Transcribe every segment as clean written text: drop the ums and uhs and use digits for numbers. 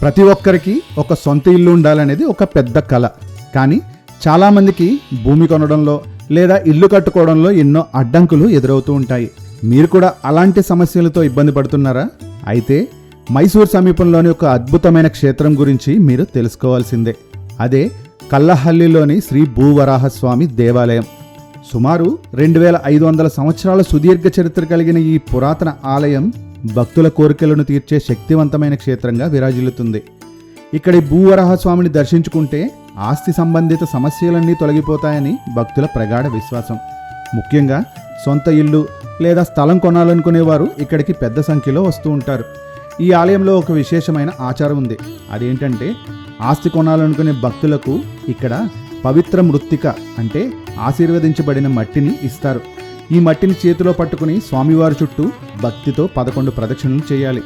ప్రతి ఒక్కరికి ఒక సొంత ఇల్లు ఉండాలనేది ఒక పెద్ద కల. కానీ చాలామందికి భూమి కొనడంలో లేదా ఇల్లు కట్టుకోవడంలో ఎన్నో అడ్డంకులు ఎదురవుతూ ఉంటాయి. మీరు కూడా అలాంటి సమస్యలతో ఇబ్బంది పడుతున్నారా? అయితే మైసూర్ సమీపంలోని ఒక అద్భుతమైన క్షేత్రం గురించి మీరు తెలుసుకోవాల్సిందే. అదే కల్లహల్లిలోని శ్రీ భూవరాహస్వామి దేవాలయం. సుమారు 2500 సంవత్సరాల సుదీర్ఘ చరిత్ర కలిగిన ఈ పురాతన ఆలయం భక్తుల కోరికలను తీర్చే శక్తివంతమైన క్షేత్రంగా విరాజిల్లుతుంది. ఇక్కడి భూవరాహస్వామిని దర్శించుకుంటే ఆస్తి సంబంధిత సమస్యలన్నీ తొలగిపోతాయని భక్తుల ప్రగాఢ విశ్వాసం. ముఖ్యంగా సొంత ఇల్లు లేదా స్థలం కొనాలనుకునేవారు ఇక్కడికి పెద్ద సంఖ్యలో వస్తూ ఉంటారు. ఈ ఆలయంలో ఒక విశేషమైన ఆచారం ఉంది. అదేంటంటే ఆస్తి కొనాలనుకునే భక్తులకు ఇక్కడ పవిత్ర మృత్తిక అంటే ఆశీర్వదించబడిన మట్టిని ఇస్తారు. ఈ మట్టిని చేతిలో పట్టుకుని స్వామివారి చుట్టూ భక్తితో 11 ప్రదక్షిణలు చేయాలి.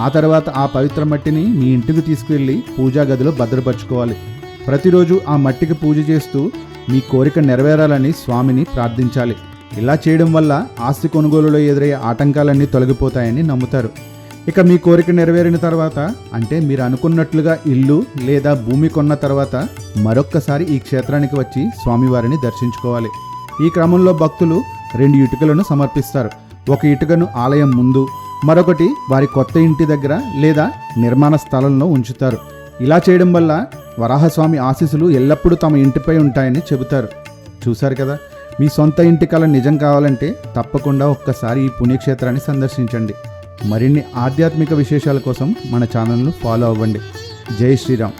ఆ తర్వాత ఆ పవిత్ర మట్టిని మీ ఇంటికి తీసుకువెళ్ళి పూజా గదిలో భద్రపరచుకోవాలి. ప్రతిరోజు ఆ మట్టికి పూజ చేస్తూ మీ కోరిక నెరవేరాలని స్వామిని ప్రార్థించాలి. ఇలా చేయడం వల్ల ఆస్తి కొనుగోలులో ఎదురయ్యే ఆటంకాలన్నీ తొలగిపోతాయని నమ్ముతారు. ఇక మీ కోరిక నెరవేరిన తర్వాత, అంటే మీరు అనుకున్నట్లుగా ఇల్లు లేదా భూమి కొన్న తర్వాత మరొక్కసారి ఈ క్షేత్రానికి వచ్చి స్వామివారిని దర్శించుకోవాలి. ఈ క్రమంలో భక్తులు 2 ఇటుకలను సమర్పిస్తారు. ఒక ఇటుకను ఆలయం ముందు, మరొకటి వారి కొత్త ఇంటి దగ్గర లేదా నిర్మాణ స్థలంలో ఉంచుతారు. ఇలా చేయడం వల్ల వరాహస్వామి ఆశీస్సులు ఎల్లప్పుడూ తమ ఇంటిపై ఉంటాయని చెబుతారు. చూశారు కదా, మీ సొంత ఇంటి కల నిజం కావాలంటే తప్పకుండా ఒక్కసారి ఈ పుణ్యక్షేత్రాన్ని సందర్శించండి. మరిన్ని ఆధ్యాత్మిక విశేషాల కోసం మన ఛానల్ను ఫాలో అవ్వండి. జై శ్రీరామ్.